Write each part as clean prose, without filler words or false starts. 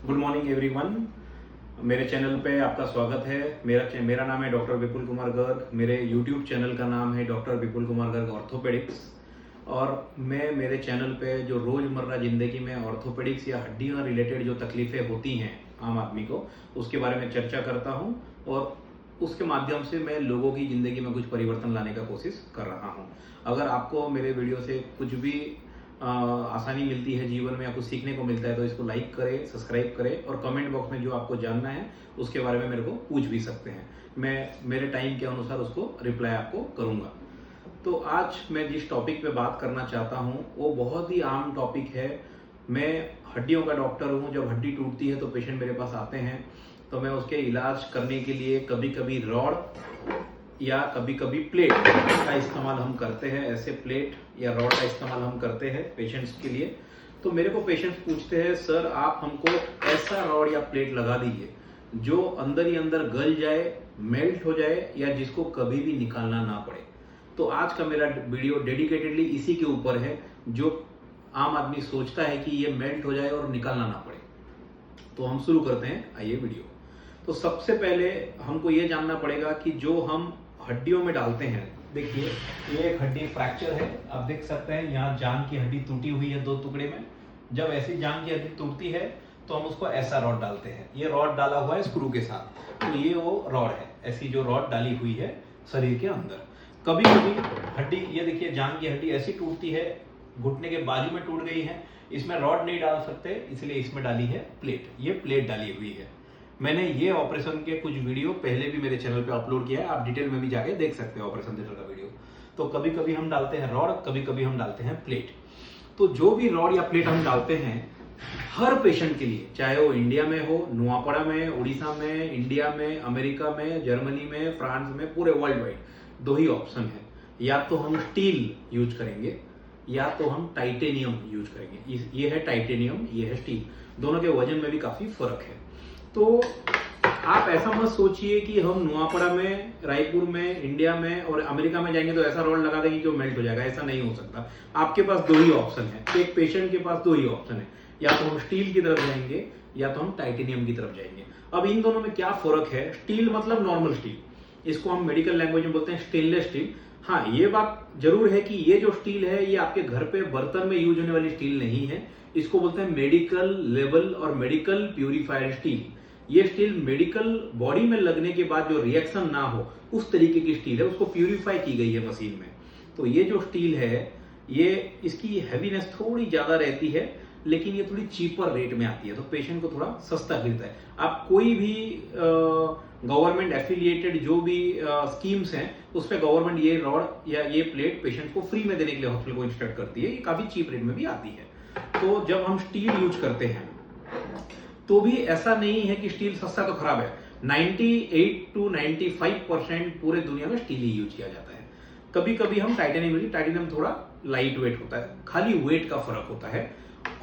Good morning everyone. मेरे channel पे आपका स्वागत है। मेरा नाम है डॉक्टर विपुल कुमार गर्ग। मेरे यूट्यूब चैनल का नाम है डॉक्टर विपुल कुमार गर्ग ऑर्थोपेडिक्स। और मैं मेरे चैनल पे जो रोज़मर्रा ज़िंदगी में ऑर्थोपेडिक्स या हड्डियों रिलेटेड जो तकलीफ़ें होती हैं आम आदमी को, उसके बारे में चर्चा करता हूँ और उसके माध्यम से मैं लोगों की ज़िंदगी में कुछ परिवर्तन लाने का कोशिश कर रहा हूँ। अगर आपको मेरे वीडियो से कुछ भी आसानी मिलती है जीवन में या कुछ सीखने को मिलता है तो इसको लाइक करें, सब्सक्राइब करें और कमेंट बॉक्स में जो आपको जानना है उसके बारे में मेरे को पूछ भी सकते हैं। मैं मेरे टाइम के अनुसार उसको रिप्लाई आपको करूँगा। तो आज मैं जिस टॉपिक पे बात करना चाहता हूँ वो बहुत ही आम टॉपिक है। मैं हड्डियों का डॉक्टर हूँ। जब हड्डी टूटती है तो पेशेंट मेरे पास आते हैं, तो मैं उसके इलाज करने के लिए कभी कभी रॉड या कभी कभी प्लेट का इस्तेमाल हम करते हैं। ऐसे प्लेट या रॉड का इस्तेमाल हम करते हैं पेशेंट्स के लिए। तो मेरे को पेशेंट्स पूछते हैं, सर आप हमको ऐसा रॉड या प्लेट लगा दीजिए जो अंदर ही अंदर गल जाए, मेल्ट हो जाए या जिसको कभी भी निकालना ना पड़े। तो आज का मेरा वीडियो डेडिकेटेडली इसी के ऊपर है, जो आम आदमी सोचता है कि ये मेल्ट हो जाए और निकालना ना पड़े। तो हम शुरू करते हैं, आइए वीडियो। तो सबसे पहले हमको ये जानना पड़ेगा कि जो हम हड्डियों में डालते हैं, देखिए ये एक हड्डी फ्रैक्चर है, आप देख सकते हैं यहाँ जांघ की हड्डी टूटी हुई है दो टुकड़े में। जब ऐसी जांघ की हड्डी टूटती है तो हम उसको ऐसा रॉड डालते हैं। ये रॉड डाला हुआ है स्क्रू के साथ, तो ये वो रॉड है, ऐसी जो रॉड डाली हुई है शरीर के अंदर। कभी कभी हड्डी, ये देखिए जांघ की हड्डी ऐसी टूटती है, घुटने के बाजू में टूट गई है, इसमें रॉड नहीं डाल सकते, इसलिए इसमें डाली है प्लेट। ये प्लेट डाली हुई है। मैंने ये ऑपरेशन के कुछ वीडियो पहले भी मेरे चैनल पे अपलोड किया है, आप डिटेल में भी जाके देख सकते हैं ऑपरेशन थिएटर का वीडियो। तो कभी कभी हम डालते हैं रॉड, कभी कभी हम डालते हैं प्लेट। तो जो भी रॉड या प्लेट हम डालते हैं हर पेशेंट के लिए, चाहे वो इंडिया में हो, नुआपड़ा में, उड़ीसा में, इंडिया में, अमेरिका में, जर्मनी में, फ्रांस में, पूरे वर्ल्ड वाइड दो ही ऑप्शन है। या तो हम स्टील यूज करेंगे या तो हम टाइटेनियम यूज करेंगे। ये है टाइटेनियम, ये है स्टील। दोनों के वजन में भी काफी फर्क है। तो आप ऐसा मत सोचिए कि हम नुआपड़ा में, रायपुर में, इंडिया में और अमेरिका में जाएंगे तो ऐसा रॉड लगा देंगे कि वो मेल्ट हो जाएगा। ऐसा नहीं हो सकता। आपके पास दो ही ऑप्शन है, एक पेशेंट के पास दो ही ऑप्शन है, या तो हम स्टील की तरफ जाएंगे या तो हम टाइटेनियम की तरफ जाएंगे। अब इन दोनों में क्या फर्क है? स्टील मतलब नॉर्मल स्टील, इसको हम मेडिकल लैंग्वेज में बोलते हैं स्टेनलेस स्टील। हाँ, ये बात जरूर है कि ये जो स्टील है ये आपके घर पे बर्तन में यूज होने वाली स्टील नहीं है। इसको बोलते हैं मेडिकल लेवल और मेडिकल प्यूरिफायर स्टील। ये स्टील मेडिकल बॉडी में लगने के बाद जो रिएक्शन ना हो उस तरीके की स्टील है, उसको प्यूरिफाई की गई है मशीन में। तो ये जो स्टील है, ये इसकी हैवीनेस थोड़ी ज्यादा रहती है, लेकिन ये थोड़ी चीपर रेट में आती है, तो पेशेंट को थोड़ा सस्ता गिरता है। आप कोई भी गवर्नमेंट एफिलिएटेड जो भी स्कीम्स हैं उस पर गवर्नमेंट ये रॉड या ये प्लेट पेशेंट को फ्री में देने के लिए हॉस्पिटल को इंस्ट्रक्ट करती है। ये काफी चीप रेट में भी आती है। तो जब हम स्टील यूज करते हैं तो भी ऐसा नहीं है कि स्टील सस्ता तो खराब है। 98 to 95% पूरे दुनिया में स्टील ही यूज किया जाता है। कभी कभी हम टाइटेनियम थोड़ा लाइट वेट होता है, खाली वेट का फर्क होता है।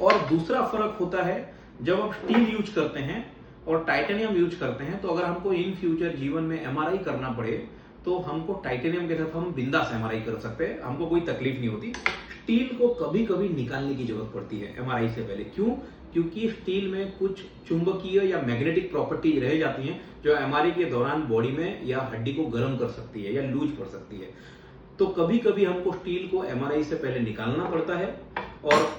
और दूसरा फर्क होता है, जब हम स्टील यूज करते हैं और टाइटेनियम यूज करते हैं तो अगर हमको इन फ्यूचर जीवन में एमआरआई करना पड़े तो हमको टाइटेनियम के साथ हम बिंदास एमआरआई कर सकते हैं, हमको कोई तकलीफ नहीं होती। स्टील को कभी कभी निकालने की जरूरत पड़ती है एमआरआई से पहले। क्यों? क्योंकि स्टील में कुछ चुंबकीय या मैग्नेटिक प्रॉपर्टी रह जाती हैं जो एमआरआई के दौरान बॉडी में या हड्डी को गर्म कर सकती है या लूज कर सकती है। तो कभी कभी हमको स्टील को एमआरआई से पहले निकालना पड़ता है और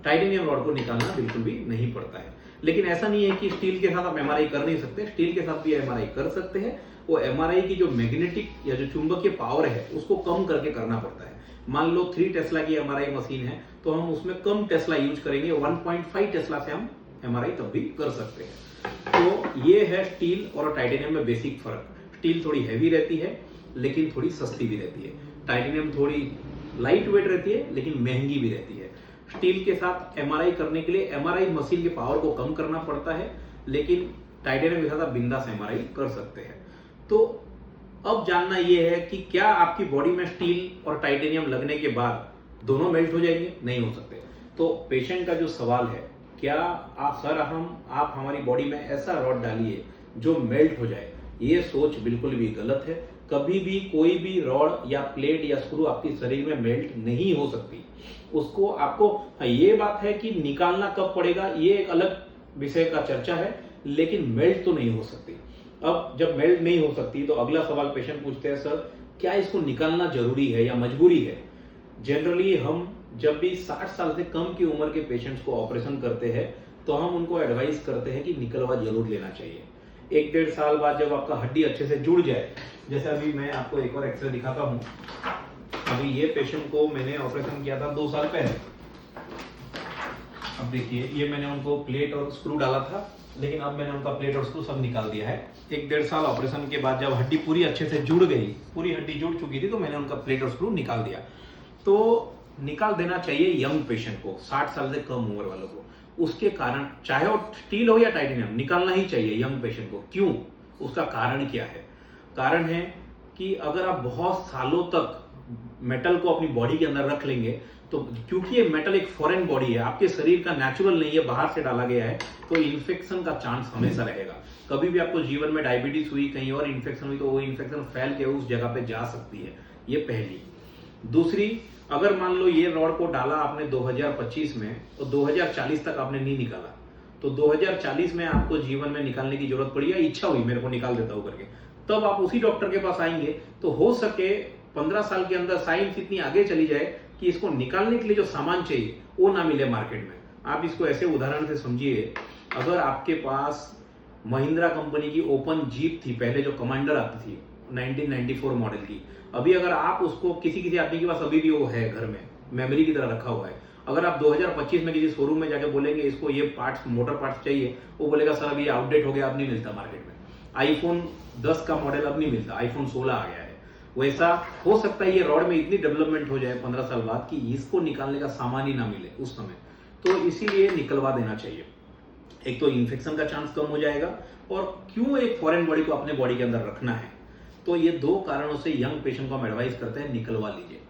टाइटेनियम रॉड को निकालना बिल्कुल भी नहीं पड़ता है। लेकिन ऐसा नहीं है कि स्टील के साथ आप एमआरआई कर नहीं सकते, स्टील के साथ भी एमआरआई कर सकते हैं। वो एमआरआई की जो मैग्नेटिक या जो चुंबकीय पावर है उसको कम करके करना पड़ता है। मान लो 3 टेस्ला की एमआरआई मशीन है तो हम उसमें कम टेस्ला यूज करेंगे, 1.5 टेस्ला से हम एमआरआई तब भी कर सकते हैं। तो ये है स्टील और टाइटेनियम में बेसिक फर्क। स्टील थोड़ी हैवी रहती है लेकिन थोड़ी सस्ती भी रहती है। टाइटेनियम थोड़ी लाइट वेट रहती है लेकिन महंगी भी रहती है। स्टील के साथ एमआरआई करने के लिए एमआरआई मशीन के पावर को कम करना पड़ता है, लेकिन टाइटेनियम के साथ आप बिंदास एमआरआई कर सकते हैं। तो अब जानना यह है कि क्या आपकी बॉडी में स्टील और टाइटेनियम लगने के बाद दोनों मेल्ट हो जाएंगे? नहीं हो सकते। तो पेशेंट का जो सवाल है, क्या आप हमारी बॉडी में ऐसा रॉड डालिए जो मेल्ट हो जाए, ये सोच बिल्कुल भी गलत है। कभी भी कोई भी रॉड या प्लेट या स्क्रू आपके शरीर में मेल्ट नहीं हो सकती। उसको आपको, ये बात है कि निकालना कब पड़ेगा, ये एक अलग विषय का चर्चा है, लेकिन मेल्ट तो नहीं हो सकती। अब जब मेल्ट नहीं हो सकती तो अगला सवाल पेशेंट पूछते हैं, सर क्या इसको निकालना जरूरी है या मजबूरी है? जनरली हम जब भी 60 साल से कम की उम्र के पेशेंट्स को ऑपरेशन करते हैं तो हम उनको एडवाइस करते हैं कि निकलवा जरूर लेना चाहिए। 1-1.5 साल बाद जब आपका हड्डी अच्छे से जुड़ जाए, जैसे अभी मैं आपको एक और एक्सरे दिखाता हूँ। अभी ये पेशेंट को मैंने ऑपरेशन किया था 2 साल पहले। अब देखिए, ये मैंने उनको प्लेट और स्क्रू डाला था, लेकिन अब मैंने उनका प्लेट और स्क्रू सब निकाल दिया है। 1-1.5 साल ऑपरेशन के बाद जब हड्डी पूरी अच्छे से जुड़ गई, पूरी हड्डी जुड़ चुकी थी, तो मैंने उनका प्लेट और स्क्रू निकाल दिया। तो निकाल देना चाहिए यंग पेशेंट को, 60 साल से कम उम्र वालों को। उसके कारण, चाहे वो स्टील हो या टाइटेनियम, निकालना ही चाहिए यंग पेशेंट को। क्यों? उसका कारण क्या है? कारण है कि अगर आप बहुत सालों तक मेटल को अपनी बॉडी के अंदर रख लेंगे, तो क्योंकि ये मेटल एक फॉरेन बॉडी है, आपके शरीर का नेचुरल नहीं है, बाहर से डाला गया है, तो इन्फेक्शन का चांस हमेशा रहेगा। कभी भी आपको जीवन में डायबिटीज हुई, कहीं और इन्फेक्शन हुई, तो वो इन्फेक्शन फैल के उस जगह पे जा सकती है। ये पहली। दूसरी, अगर मान लो ये रॉड को डाला आपने 2025 में, तो 2040 तक आपने नहीं निकाला, तो 2040 में आपको जीवन में निकालने की जरूरत पड़ी या इच्छा हुई मेरे को निकाल देता हूं करके, तब आप उसी डॉक्टर के पास आएंगे, तो हो सके 15 साल के अंदर साइंस इतनी आगे चली जाए कि इसको निकालने के लिए जो सामान चाहिए वो ना मिले मार्केट में। आप इसको ऐसे उदाहरण से समझिए, अगर आपके पास महिंद्रा कंपनी की ओपन जीप थी, पहले जो कमांडर आती थी 1994 मॉडल की, अभी अगर आप उसको किसी आदमी के पास अभी भी वो है घर में, मेमोरी की तरह रखा हुआ है, अगर आप 2025 में किसी शोरूम में जाके बोलेंगे इसको ये पार्ट्स, मोटर पार्ट्स चाहिए, वो बोलेगा सर अभी आउटडेट हो गया, अब नहीं मिलता मार्केट में। आईफोन 10 का मॉडल अब नहीं मिलता, आईफोन 16 आ गया है। वैसा हो सकता है ये रॉड में इतनी डेवलपमेंट हो जाए 15 साल बाद कि इसको निकालने का सामान ही ना मिले उस समय, तो इसीलिए निकलवा देना चाहिए। एक तो इन्फेक्शन का चांस कम हो जाएगा, और क्यों एक फॉरेन बॉडी को अपने बॉडी के अंदर रखना है, तो ये 2 कारणों से यंग पेशेंट को हम एडवाइस करते हैं निकलवा लीजिए।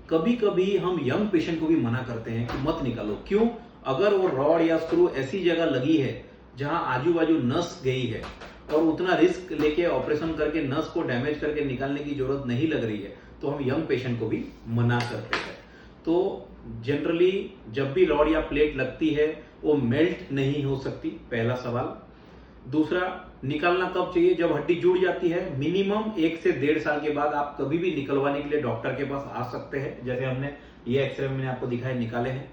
कभी कभी हम यंग पेशेंट को भी मना करते हैं कि मत निकालो। क्यों? अगर वो रॉड या स्क्रू ऐसी जगह लगी है जहां आजू बाजू नस गई है और उतना रिस्क लेके ऑपरेशन करके नस को डैमेज करके निकालने की जरूरत नहीं लग रही है, तो हम यंग पेशेंट को भी मना करते हैं। तो जनरली जब भी रॉड या प्लेट लगती है वो मेल्ट नहीं हो सकती, पहला सवाल। दूसरा, निकालना कब चाहिए? जब हड्डी जुड़ जाती है। मिनिमम 1 से 1.5 साल के बाद आप कभी भी निकलवाने के लिए डॉक्टर के पास आ सकते हैं, जैसे हमने ये एक्सरे में मैंने आपको दिखाए निकाले हैं।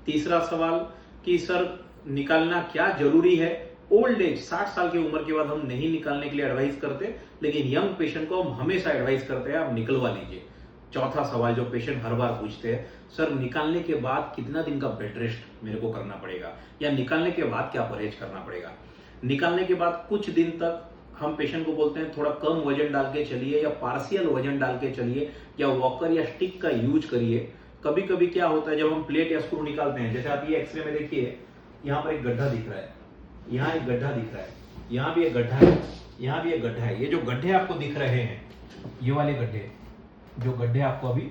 तीसरा सवाल कि सर निकालना क्या जरूरी है? ओल्ड एज, 60 साल की उम्र के बाद हम नहीं निकालने के लिए एडवाइस करते, लेकिन यंग पेशेंट को हम हमेशा एडवाइस करते हैं आप निकलवा लीजिए। चौथा सवाल जो पेशेंट हर बार पूछते हैं, सर निकालने के बाद कितना दिन का बेड रेस्ट मेरे को करना पड़ेगा, या निकालने के बाद क्या परहेज करना पड़ेगा? निकालने के बाद कुछ दिन तक हम पेशेंट को बोलते हैं थोड़ा कम वजन डाल के चलिए, या पार्शियल वजन डाल के चलिए, या वॉकर या स्टिक का यूज करिए। कभी कभी क्या होता है, जब हम प्लेट या स्क्रू निकालते हैं, जैसे आप ये एक्सरे में देखिए, यहाँ पर एक गड्ढा दिख रहा है, यहाँ एक गड्ढा दिख रहा है, यहाँ भी एक गड्ढा है, यहाँ भी एक गड्ढा है। ये जो गड्ढे आपको दिख रहे हैं, ये वाले गड्ढे, जो गड्ढे आपको अभी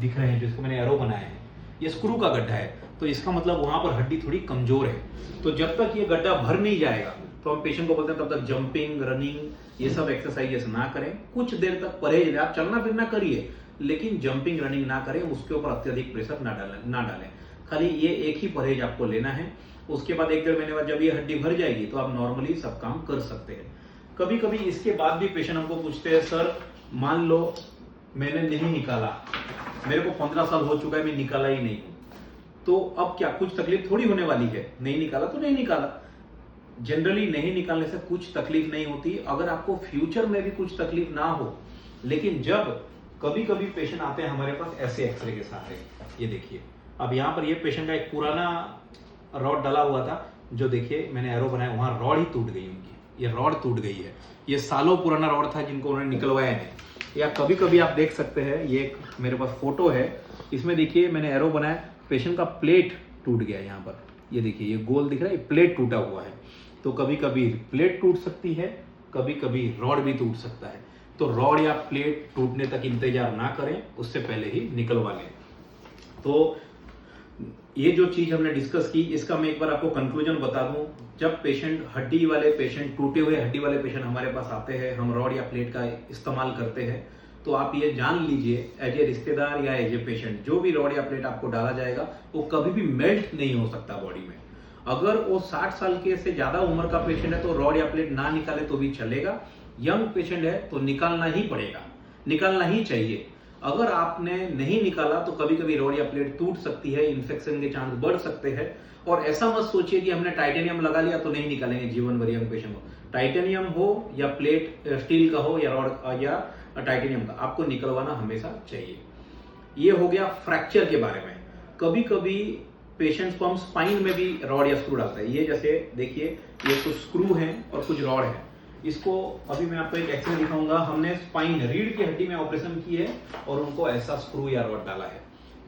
दिख रहे हैं, जिसको मैंने एरो बनाया है, ये स्क्रू का गड्ढा है। तो इसका मतलब वहां पर हड्डी थोड़ी कमजोर है। तो जब तक ये गड्ढा भर नहीं जाएगा, तो हम पेशेंट को बोलते हैं तब तक जंपिंग, रनिंग, ये सब एक्सरसाइजेस ना करें। कुछ देर तक परहेज लें, आप चलना फिरना करिए, लेकिन जंपिंग रनिंग ना करें, उसके ऊपर अत्यधिक प्रेशर ना डालें। खाली ये एक ही परहेज आपको लेना है। उसके बाद 1-1.5 महीने बाद जब ये हड्डी भर जाएगी, तो आप नॉर्मली सब काम कर सकते हैं। कभी कभी इसके बाद भी पेशेंट हमको पूछते हैं, सर मान लो मैंने नहीं निकाला, मेरे को 15 साल हो चुका है, मैं निकाला ही नहीं हूं, तो अब क्या कुछ तकलीफ थोड़ी होने वाली है? नहीं निकाला तो नहीं निकाला। जनरली नहीं निकालने से कुछ तकलीफ नहीं होती, अगर आपको फ्यूचर में भी कुछ तकलीफ ना हो। लेकिन जब कभी कभी पेशेंट आते हैं हमारे पास ऐसे एक्सरे के साथ है, ये देखिए, अब यहाँ पर ये पेशेंट का एक पुराना रॉड डला हुआ था, जो देखिए मैंने एरो बनाया, वहां रॉड ही टूट गई उनकी, ये रॉड टूट गई है। ये सालों पुराना रॉड था जिनको उन्होंने निकलवाया है। या कभी कभी आप देख सकते हैं, ये एक मेरे पास फोटो है, इसमें देखिए मैंने एरो बनाया, पेशेंट का प्लेट टूट गया यहाँ पर, ये देखिए ये गोल दिख रहा है, प्लेट टूटा हुआ है। तो कभी कभी प्लेट टूट सकती है, कभी कभी रॉड भी टूट सकता है। तो रॉड या प्लेट टूटने तक इंतजार ना करें, उससे पहले ही निकलवा लें। तो ये जो चीज हमने डिस्कस की, इसका मैं एक बार आपको कंक्लूजन बता दूं। जब पेशेंट हड्डी वाले पेशेंट, टूटे हुए हड्डी वाले पेशेंट हमारे पास आते हैं, हम रॉड या प्लेट का इस्तेमाल करते हैं, तो आप ये जान लीजिए एज ए रिश्तेदार या एज ए पेशेंट, जो भी रॉड या प्लेट आपको डाला जाएगा वो कभी भी मेल्ट नहीं हो सकता बॉडी में। अगर वो 60 साल के से ज्यादा उम्र का पेशेंट है तो रॉड या प्लेट ना निकाले तो भी चलेगा। यंग पेशेंट है तो निकालना ही पड़ेगा, निकालना ही चाहिए। अगर आपने नहीं निकाला तो कभी कभी रॉड या प्लेट टूट सकती है, इन्फेक्शन के चांस बढ़ सकते हैं। और ऐसा मत सोचिए कि हमने टाइटेनियम लगा लिया तो नहीं निकालेंगे जीवन भर यंग पेशेंट को। टाइटेनियम हो या प्लेट स्टील का हो या रॉड या टाइटेनियम का, आपको निकलवाना हमेशा चाहिए। ये हो गया फ्रैक्चर के बारे में। कभी कभी पेशेंट्स को हम स्पाइन में भी रॉड या स्क्रू डालते हैं। ये जैसे देखिए, ये कुछ स्क्रू हैं और कुछ रॉड है। इसको अभी मैं आपको एक एक्सरे दिखाऊंगा। हमने स्पाइन रीढ़ की हड्डी में ऑपरेशन की है और उनको ऐसा स्क्रू या रॉड डाला है,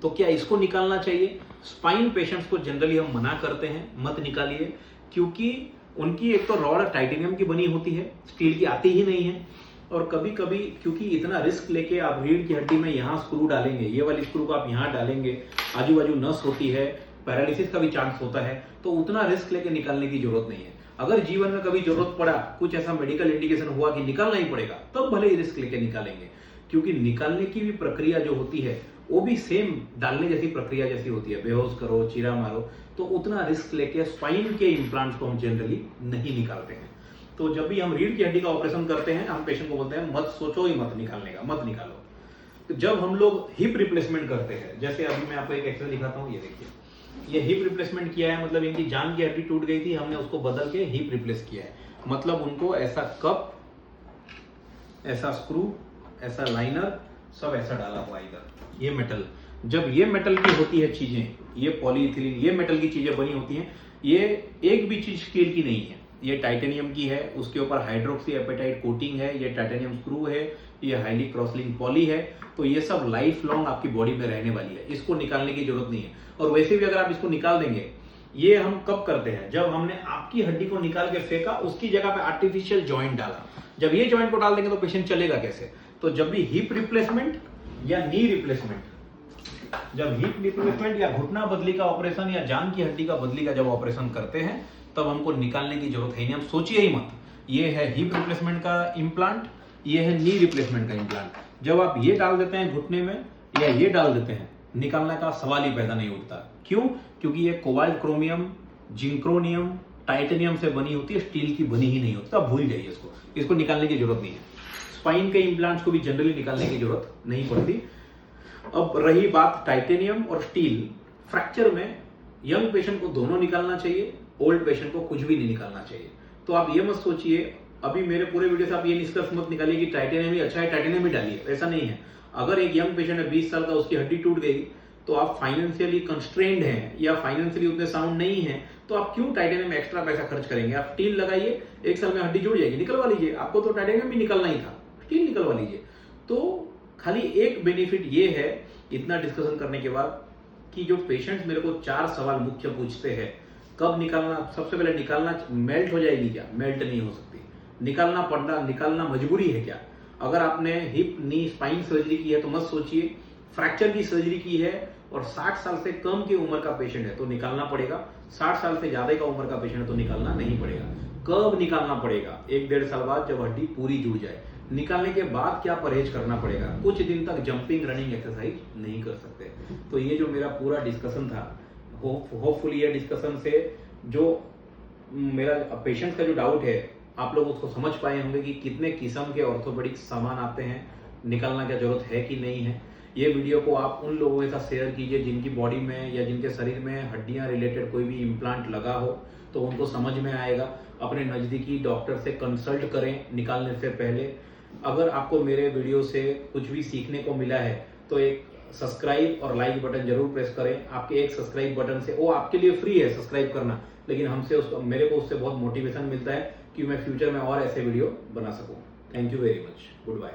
तो क्या इसको निकालना चाहिए? स्पाइन पेशेंट्स को जनरली हम मना करते हैं, मत निकालिए, क्योंकि उनकी एक तो रॉड टाइटेनियम की बनी होती है, स्टील की आती ही नहीं है। और कभी कभी क्योंकि इतना रिस्क लेके आप रीढ़ की हड्डी में यहाँ स्क्रू डालेंगे, ये वाली स्क्रू को आप यहाँ डालेंगे, आजू बाजू नस होती है, पैरालिसिस का भी चांस होता है, तो उतना रिस्क लेके निकालने की जरूरत नहीं है। अगर जीवन में कभी जरूरत पड़ा, कुछ ऐसा मेडिकल इंडिकेशन हुआ कि निकालना ही पड़ेगा, तब भले ही रिस्क लेके निकालेंगे। क्योंकि निकालने की भी प्रक्रिया जो होती है वो भी सेम डालने जैसी प्रक्रिया जैसी होती है। बेहोश करो, चीरा मारो, तो उतना रिस्क लेके स्पाइन के इम्प्लांट्स को हम जनरली नहीं निकालते हैं। तो जब भी हम रीढ़ की हड्डी का ऑपरेशन करते हैं, हम पेशेंट को बोलते हैं मत सोचो ही मत निकालने का, मत निकालो। तो जब हम लोग हिप रिप्लेसमेंट करते हैं, जैसे अभी मैं आपको एक एक्सरे दिखाता हूँ, ये देखिए, ये हिप रिप्लेसमेंट किया है, मतलब इनकी जान की हड्डी टूट गई थी, हमने उसको बदल के हिप रिप्लेस किया है। मतलब उनको ऐसा कप, ऐसा स्क्रू, ऐसा लाइनर, सब ऐसा डाला हुआ इधर। ये मेटल, जब ये मेटल की होती है चीजें, ये पॉलीइथिलीन, ये मेटल की चीजें बनी होती हैं, ये एक भी चीज स्टील की नहीं है। ये टाइटेनियम की है, उसके ऊपर हाइड्रोक्सी एपेटाइट कोटिंग है, ये टाइटेनियम स्क्रू है, ये हाईली क्रॉसलिंक पॉली है। तो ये सब लाइफ लॉन्ग आपकी बॉडी में रहने वाली है, इसको निकालने की जरूरत नहीं है। और वैसे भी अगर आप इसको निकाल देंगे, ये हम कब करते हैं? जब हमने आपकी हड्डी को निकाल के फेंका, उसकी जगह पे आर्टिफिशियल जॉइंट डाला। जब ये जॉइंट को डाल देंगे तो पेशेंट चलेगा कैसे? तो जब भी हिप रिप्लेसमेंट या नी रिप्लेसमेंट, जब हिप रिप्लेसमेंट या घुटना बदली का ऑपरेशन या जान की हड्डी का बदली का जब ऑपरेशन करते हैं, तब हमको निकालने की जरूरत है नहीं। हम सोचिए ही मत, ये है हिप रिप्लेसमेंट का इम्प्लांट, ये है नी रिप्लेसमेंट का इम्प्लांट। जब आप ये डाल देते हैं घुटने में या ये डाल देते हैं, निकालने का सवाल ही पैदा नहीं उठता। क्यों? क्योंकि ये कोबाल्ट क्रोमियम, जिंक्रोनियम, टाइटेनियम से बनी होती है, स्टील की बनी ही नहीं होती। तो आप भूल जाइए इसको, इसको निकालने की जरूरत नहीं है। स्पाइन के इम्प्लांट्स को भी जनरली निकालने की जरूरत नहीं पड़ती। अब रही बात टाइटेनियम और स्टील, फ्रैक्चर में यंग पेशेंट को दोनों निकालना चाहिए, ओल्ड पेशेंट को कुछ भी नहीं निकालना चाहिए। तो आप ये मत सोचिए, अभी मेरे पूरे वीडियो से आप ये निष्कर्ष मत निकालिए कि टाइटेनियम ही अच्छा है, टाइटेनियम ही डालिए, ऐसा नहीं है। अगर एक यंग पेशेंट है 20 साल का, उसकी हड्डी टूट गई, तो आप फाइनेंशियली कंस्ट्रेंड हैं या फाइनेंशियली उतने साउंड नहीं है, तो आप क्यों टाइटेनियम में एक्स्ट्रा पैसा खर्च करेंगे? आप स्टील लगाइए, 1 साल में हड्डी जुड़ जाएगी, निकलवा लीजिए। आपको तो टाइटेनियम भी निकलना ही था, स्टील निकलवा लीजिए। तो खाली एक बेनिफिट ये है इतना डिस्कशन करने के बाद, कि जो पेशेंट्स मेरे को 4 सवाल मुख्य पूछते हैं, कब निकालना, सबसे पहले निकालना मेल्ट हो जाएगी क्या? मेल्ट नहीं हो सकती। निकालना पड़ना, निकालना मजबूरी है क्या? अगर आपने हिप, नी, स्पाइन सर्जरी की है तो मत सोचिए। फ्रैक्चर की सर्जरी की है और 60 साल से कम की उम्र का पेशेंट है तो निकालना पड़ेगा। 60 साल से ज्यादा का उम्र का पेशेंट है तो निकालना नहीं पड़ेगा। कब निकालना पड़ेगा? 1-1.5 साल बाद, जब हड्डी पूरी जुड़ जाए। निकालने के बाद क्या परहेज करना पड़ेगा? कुछ दिन तक जंपिंग, रनिंग, एक्सरसाइज नहीं कर सकते। तो ये जो मेरा पूरा डिस्कशन था, होपफुली ये डिस्कशन से जो मेरा पेशेंट का जो डाउट है, आप लोग उसको समझ पाए होंगे कि कितने किस्म के ऑर्थोपेडिक सामान आते हैं, निकालना क्या जरूरत है कि नहीं है। ये वीडियो को आप उन लोगों के साथ शेयर कीजिए जिनकी बॉडी में या जिनके शरीर में हड्डियां रिलेटेड कोई भी इम्प्लांट लगा हो, तो उनको समझ में आएगा। अपने नज़दीकी डॉक्टर से कंसल्ट करें निकालने से पहले। अगर आपको मेरे वीडियो से कुछ भी सीखने को मिला है तो एक सब्सक्राइब और लाइक बटन जरूर प्रेस करें। आपके एक सब्सक्राइब बटन से, वो आपके लिए फ्री है सब्सक्राइब करना, लेकिन मेरे को उससे बहुत मोटिवेशन मिलता है कि मैं फ्यूचर में और ऐसे वीडियो बना सकूं। Thank you very much, good bye.